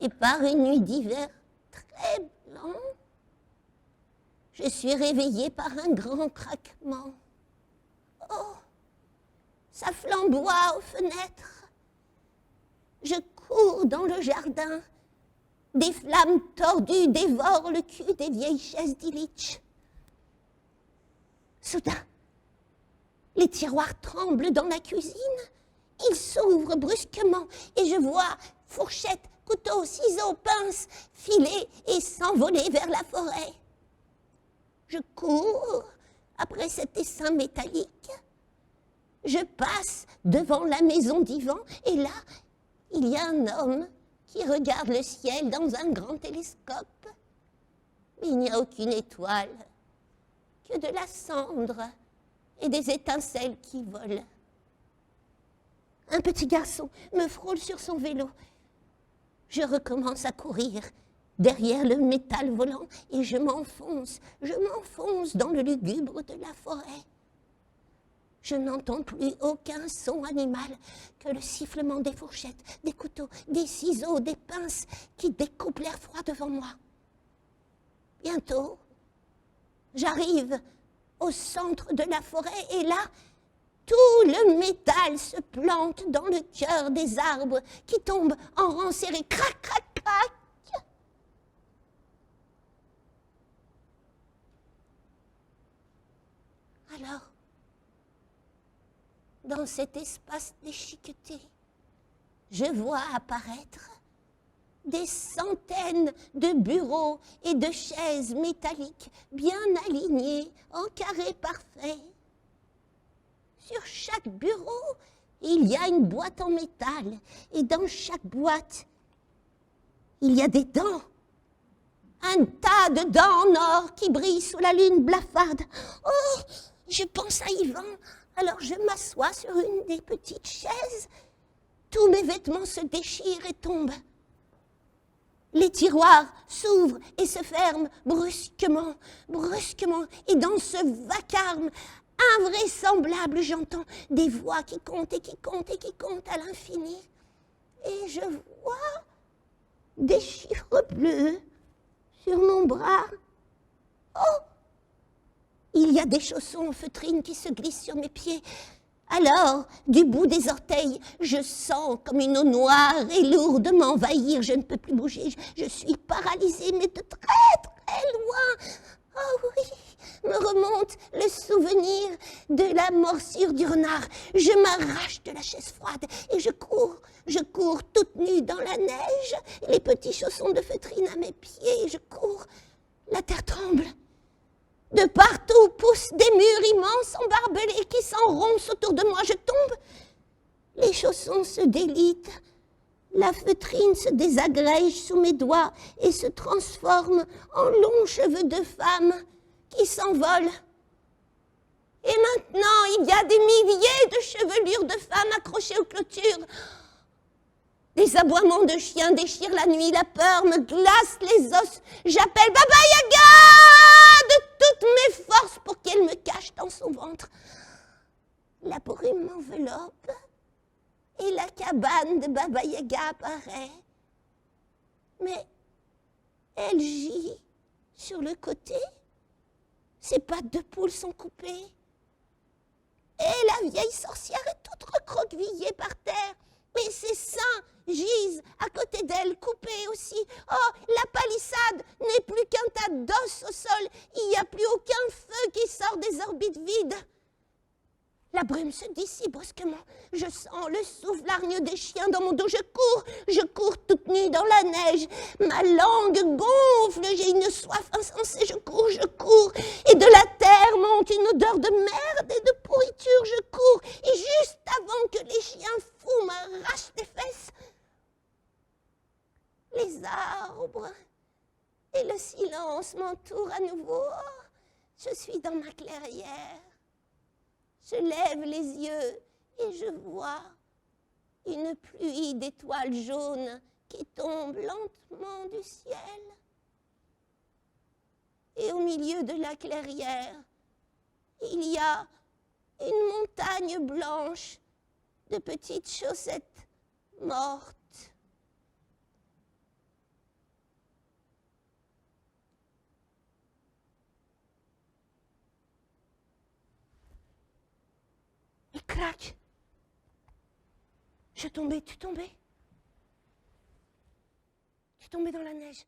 Et par une nuit d'hiver très blanc, je suis réveillée par un grand craquement. Oh, ça flamboie aux fenêtres. Je cours dans le jardin. Des flammes tordues dévorent le cul des vieilles chaises d'Illich. Soudain, les tiroirs tremblent dans la cuisine. Ils s'ouvrent brusquement et je vois fourchette, couteau, ciseaux, pince filer et s'envoler vers la forêt. Je cours après cet essaim métallique. Je passe devant la maison d'Ivan et là, il y a un homme qui regarde le ciel dans un grand télescope. Mais il n'y a aucune étoile, que de la cendre et des étincelles qui volent. Un petit garçon me frôle sur son vélo. Je recommence à courir derrière le métal volant et je m'enfonce dans le lugubre de la forêt. Je n'entends plus aucun son animal que le sifflement des fourchettes, des couteaux, des ciseaux, des pinces qui découpent l'air froid devant moi. Bientôt, j'arrive au centre de la forêt et là, tout le métal se plante dans le cœur des arbres qui tombent en rang serré. Crac, crac, crac. Alors, dans cet espace déchiqueté, je vois apparaître des centaines de bureaux et de chaises métalliques bien alignés en carré parfait. Sur chaque bureau, il y a une boîte en métal et dans chaque boîte, il y a des dents. Un tas de dents en or qui brillent sous la lune blafarde. Oh, je pense à Ivan. Alors je m'assois sur une des petites chaises. Tous mes vêtements se déchirent et tombent. Les tiroirs s'ouvrent et se ferment brusquement, brusquement. Et dans ce vacarme invraisemblable, j'entends des voix qui comptent et qui comptent et qui comptent à l'infini. Et je vois des chiffres bleus sur mon bras. Oh! Il y a des chaussons en feutrine qui se glissent sur mes pieds. Alors, du bout des orteils, je sens comme une eau noire et lourde m'envahir. Je ne peux plus bouger. Je suis paralysée, mais de très, très loin. Oh oui, me remonte le souvenir de la morsure du renard. Je m'arrache de la chaise froide et je cours toute nue dans la neige, les petits chaussons de feutrine à mes pieds, je cours. La terre tremble. De partout poussent des murs immenses embarbelés qui s'enroncent autour de moi. Je tombe. Les chaussons se délitent. La feutrine se désagrège sous mes doigts et se transforme en longs cheveux de femme qui s'envolent. Et maintenant, il y a des milliers de chevelures de femmes accrochées aux clôtures. Des aboiements de chiens déchirent la nuit, la peur me glace les os. J'appelle Baba Yaga de toutes mes forces pour qu'elle me cache dans son ventre. La brume m'enveloppe et la cabane de Baba Yaga apparaît. Mais elle gît sur le côté. Ses pattes de poule sont coupées. Et la vieille sorcière est toute recroquevillée par terre. Mais ses seins gisent à côté d'elle, coupés aussi. Oh, la palissade n'est plus qu'un tas d'os au sol. Il n'y a plus aucun feu qui sort des orbites vides. La brume se dissipe brusquement. Je sens le souffle hargneux des chiens dans mon dos. Je cours toute nue dans la neige. Ma langue gonfle, j'ai une soif insensée. Je cours. Et de la terre monte une odeur de merde et de pourriture. Je cours. Et juste avant que les chiens fous m'arrachent les fesses, les arbres Et le silence m'entoure à nouveau. Oh, je suis dans ma clairière. Je lève les yeux et je vois une pluie d'étoiles jaunes qui tombe lentement du ciel. Et au milieu de la clairière, il y a une montagne blanche de petites chaussettes mortes. Et clac! Je tombais, tu tombais? Tu tombais dans la neige.